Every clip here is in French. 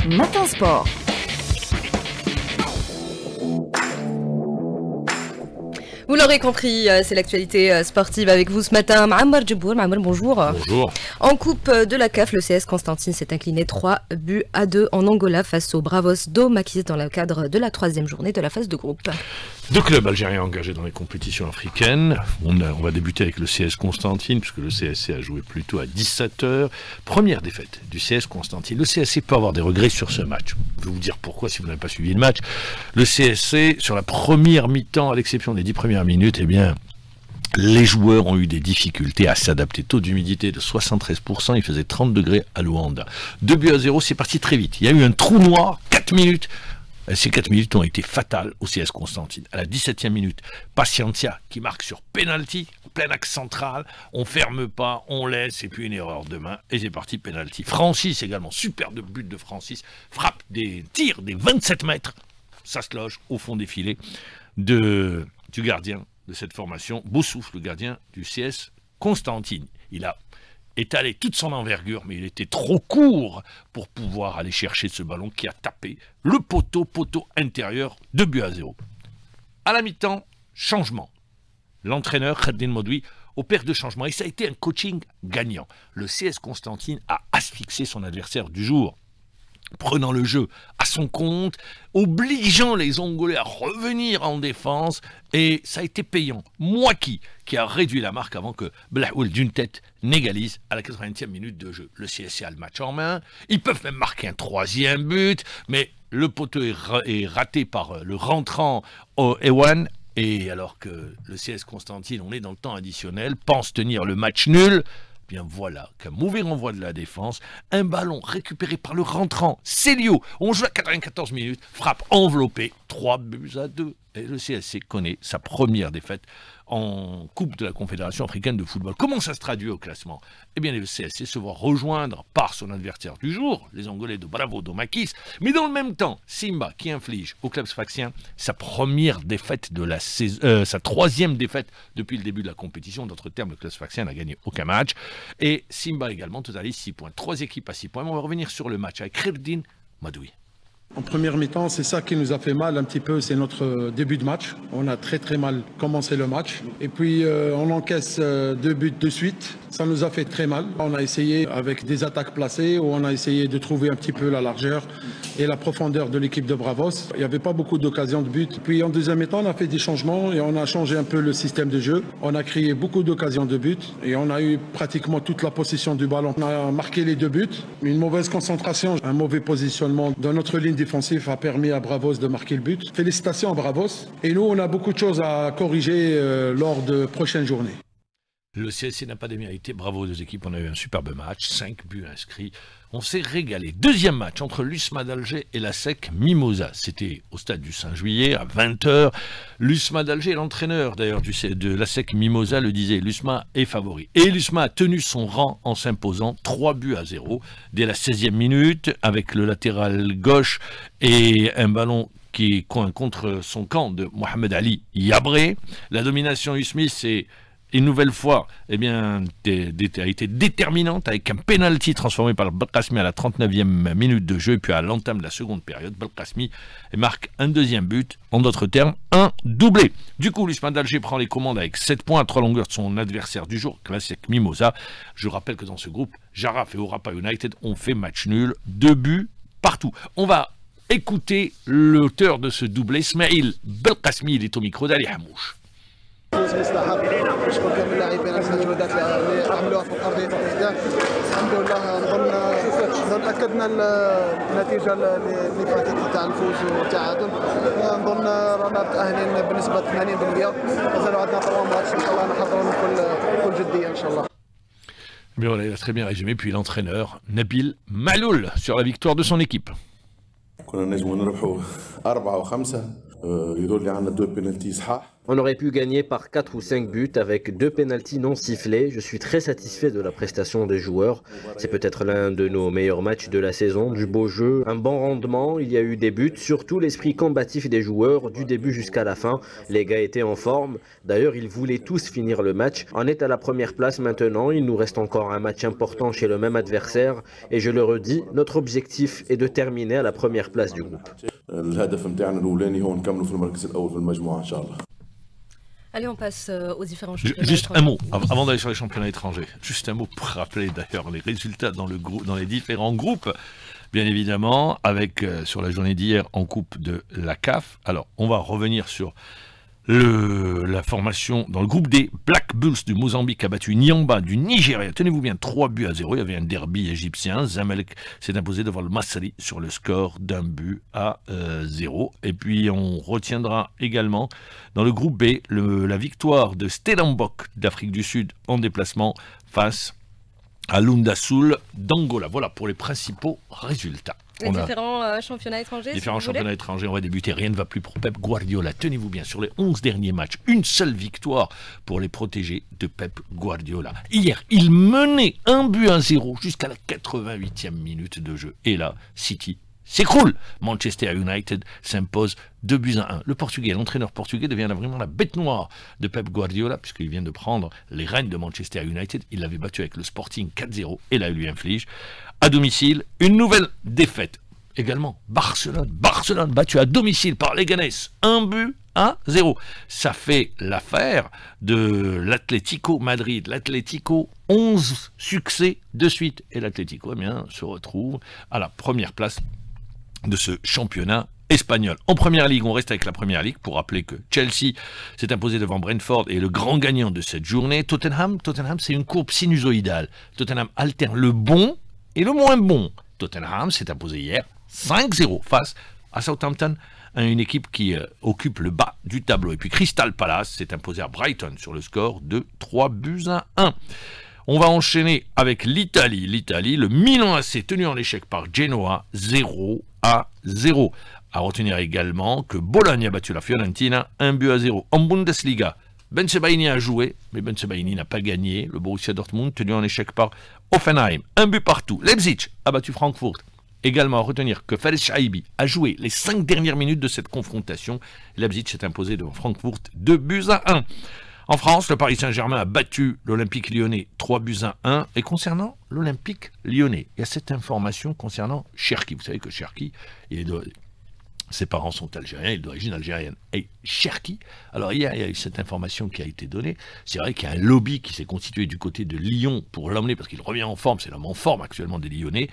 Matin Sport. Vous l'aurez compris, c'est l'actualité sportive avec vous ce matin. Ma'amar Djibour, Ma'amar, bonjour. Bonjour. En Coupe de la CAF, le CS Constantine s'est incliné 3-2 en Angola face aux Bravos do Maquis dans le cadre de la 3e journée de la phase de groupe. Deux clubs algériens engagés dans les compétitions africaines. On va débuter avec le CS Constantine, puisque le CSC a joué plutôt à 17h. Première défaite du CS Constantine. Le CSC peut avoir des regrets sur ce match. Je vais vous dire pourquoi si vous n'avez pas suivi le match. Le CSC, sur la première mi-temps, à l'exception des 10 premières minutes, eh bien, les joueurs ont eu des difficultés à s'adapter. Taux d'humidité de 73%, il faisait 30 degrés à Luanda. 2-0, c'est parti très vite. Il y a eu un trou noir, 4 minutes. Ces 4 minutes ont été fatales au CS Constantine. À la 17e minute, Paciencia qui marque sur penalty, plein axe central, on ferme pas, on laisse, et puis une erreur de main, et c'est parti, penalty. Francis également, superbe but de Francis, frappe des tirs des 27 mètres, ça se loge au fond des filets du gardien de cette formation, Boussouf, le gardien du CS Constantine. Il a étalé toute son envergure, mais il était trop court pour pouvoir aller chercher ce ballon qui a tapé le poteau intérieur, 2-0. À la mi-temps, changement. L'entraîneur, Khaddin Modoui, opère de changement, et ça a été un coaching gagnant. Le CS Constantine a asphyxié son adversaire du jour, prenant le jeu à son compte, obligeant les Angolais à revenir en défense, et ça a été payant. Mouaki, qui a réduit la marque avant que Blahoul d'une tête n'égalise à la 80e minute de jeu. Le CSC a le match en main, ils peuvent même marquer un 3e but, mais le poteau est raté par le rentrant Ewan, et alors que le CS Constantine, on est dans le temps additionnel, pense tenir le match nul. Bien voilà qu'un mauvais renvoi de la défense, un ballon récupéré par le rentrant Célio, on joue à 94 minutes, frappe enveloppée, 3-2. Et le CSC connaît sa première défaite en Coupe de la Confédération africaine de football. Comment ça se traduit au classement? Eh bien, le CSC se voit rejoindre par son adversaire du jour, les Angolais de Bravo do Maquis, mais dans le même temps, Simba qui inflige au club sfaxien sa première défaite de la saison, sa 3e défaite depuis le début de la compétition. D'autres termes, le club sfaxien n'a gagné aucun match. Et Simba également, totalise 6 points. 3 équipes à 6 points. Mais on va revenir sur le match avec Khaddin Modoui. En première mi-temps, c'est ça qui nous a fait mal un petit peu, c'est notre début de match. On a très mal commencé le match. Et puis on encaisse 2 buts de suite. Ça nous a fait très mal. On a essayé avec des attaques placées, où on a essayé de trouver un petit peu la largeur et la profondeur de l'équipe de Bravos. Il n'y avait pas beaucoup d'occasions de but. Puis en deuxième mi-temps, on a fait des changements et on a changé un peu le système de jeu. On a créé beaucoup d'occasions de but et on a eu pratiquement toute la possession du ballon. On a marqué les 2 buts. Une mauvaise concentration, un mauvais positionnement dans notre ligne défensive a permis à Bravos de marquer le but. Félicitations à Bravos. Et nous, on a beaucoup de choses à corriger lors de prochaines journées. Le CSC n'a pas démérité, bravo aux deux équipes, on a eu un superbe match, 5 buts inscrits, on s'est régalé. Deuxième match entre l'USMA d'Alger et la SEC Mimosa, c'était au stade du 5 juillet à 20h. L'USMA d'Alger, l'entraîneur d'ailleurs de la SEC Mimosa le disait, l'USMA est favori. Et l'USMA a tenu son rang en s'imposant 3-0 dès la 16e minute avec le latéral gauche et un ballon qui coin contre son camp de Mohamed Ali Yabré. La domination USMI, c'est une nouvelle fois, eh bien, a été déterminante avec un penalty transformé par Belkacmi à la 39e minute de jeu, et puis à l'entame de la seconde période, Belkacmi marque un 2e but, en d'autres termes, un doublé. Du coup, l'USMA d'Alger prend les commandes avec 7 points à 3 longueurs de son adversaire du jour, Classic Mimosa. Je rappelle que dans ce groupe, Jaraf et Orapa United ont fait match nul, 2 buts partout. On va écouter l'auteur de ce doublé, Ismail Belkacmi, il est au micro d'Ali Hamouche. فوز مستحق نشكر كامل اللاعبين على المجهودات اللي عملوها في ارضيه الحداد. الحمد لله نظن اكدنا النتيجه اللي فاتت تاع الفوز والتعادل. نظن رانا متاهلين بنسبه 80%. مازالوا عندنا 3 ماتش ان شاء الله نحضروا بكل جديه ان شااء الله. Mais voilà, il a très bien résumé. Puis l'entraîneur Nabil Maloul sur la victoire de son équipe. كنا نجموا نربحوا 4 و5 On aurait pu gagner par 4 ou 5 buts avec 2 pénaltys non sifflés. Je suis très satisfait de la prestation des joueurs. C'est peut-être l'un de nos meilleurs matchs de la saison. Du beau jeu, un bon rendement, il y a eu des buts, surtout l'esprit combatif des joueurs du début jusqu'à la fin. Les gars étaient en forme. D'ailleurs, ils voulaient tous finir le match. On est à la première place maintenant. Il nous reste encore un match important chez le même adversaire. Et je le redis, notre objectif est de terminer à la première place du groupe. Allez, on passe aux différents championnats. Juste un mot, avant d'aller sur les championnats étrangers, juste un mot pour rappeler d'ailleurs les résultats dans les différents groupes. Bien évidemment, avec sur la journée d'hier en coupe de la CAF. Alors, on va revenir sur la formation dans le groupe des Black Bulls du Mozambique a battu Nyamba du Nigeria. Tenez-vous bien, 3-0. Il y avait un derby égyptien. Zamalek s'est imposé devant le Masri sur le score d'1-0. Et puis on retiendra également dans le groupe B la victoire de Stellenbosch d'Afrique du Sud en déplacement face à Lundasoul d'Angola. Voilà pour les principaux résultats. Les différents championnats étrangers. Différents championnats étrangers, on va débuter. Rien ne va plus pour Pep Guardiola. Tenez-vous bien, sur les 11 derniers matchs, une seule victoire pour les protégés de Pep Guardiola. Hier, il menait 1-0 jusqu'à la 88e minute de jeu. Et là, City s'écroule. Manchester United s'impose 2-1. Le Portugais, l'entraîneur portugais devient vraiment la bête noire de Pep Guardiola, puisqu'il vient de prendre les rênes de Manchester United. Il l'avait battu avec le Sporting 4-0 et là, il lui inflige à domicile une nouvelle défaite. Également, Barcelone battu à domicile par Leganés, 1-0. Ça fait l'affaire de l'Atlético Madrid. L'Atlético, 11 succès de suite. Et l'Atlético, eh bien, se retrouve à la première place de ce championnat espagnol. En première ligue, on reste avec la première ligue pour rappeler que Chelsea s'est imposé devant Brentford et le grand gagnant de cette journée, Tottenham, c'est une courbe sinusoïdale. Tottenham alterne le bon et le moins bon. Tottenham s'est imposé hier 5-0 face à Southampton, une équipe qui occupe le bas du tableau. Et puis Crystal Palace s'est imposé à Brighton sur le score de 3-1. On va enchaîner avec l'Italie. Le Milan AC tenu en échec par Genoa 0-0. À retenir également que Bologne a battu la Fiorentina 1-0. En Bundesliga, Ben Sebaini a joué, mais Ben Sebaini n'a pas gagné. Le Borussia Dortmund tenu en échec par Hoffenheim, 1 partout. Leipzig a battu Francfort. Également à retenir que Fares Shaibi a joué les 5 dernières minutes de cette confrontation. Leipzig s'est imposé devant Francfort 2-1. En France, le Paris Saint-Germain a battu l'Olympique Lyonnais 3-1. Et concernant l'Olympique Lyonnais, il y a cette information concernant Cherki. Vous savez que Cherki, ses parents sont algériens, il est d'origine algérienne. Et Cherki, alors hier, il y a eu cette information qui a été donnée. C'est vrai qu'il y a un lobby qui s'est constitué du côté de Lyon pour l'emmener, parce qu'il revient en forme, c'est l'homme en forme actuellement des Lyonnais.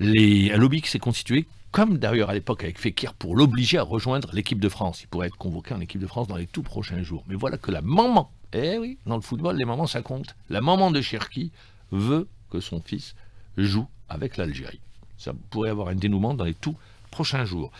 Un lobby qui s'est constitué, comme d'ailleurs à l'époque avec Fekir, pour l'obliger à rejoindre l'équipe de France. Il pourrait être convoqué en équipe de France dans les tout prochains jours. Mais voilà que la maman, eh oui, dans le football, les mamans ça compte. La maman de Cherki veut que son fils joue avec l'Algérie. Ça pourrait avoir un dénouement dans les tout prochains jours.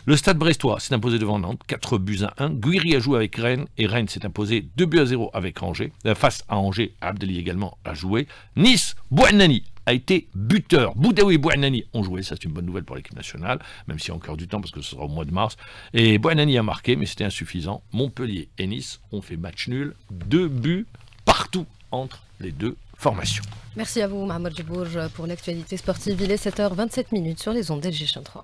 Le Stade brestois s'est imposé devant Nantes, 4-1. Guiri a joué avec Rennes et Rennes s'est imposé 2-0 avec Angers. Face à Angers, Abdelli également a joué. Nice, Bouannani a été buteur. Boudaoui et Bouannani ont joué, ça c'est une bonne nouvelle pour l'équipe nationale, même s'il y a encore du temps parce que ce sera au mois de mars. Et Bouannani a marqué, mais c'était insuffisant. Montpellier et Nice ont fait match nul, 2 buts partout entre les deux formations. Merci à vous, Mahmoud Djibourj, pour l'actualité sportive. Il est 7h27 sur les ondes d'LG3.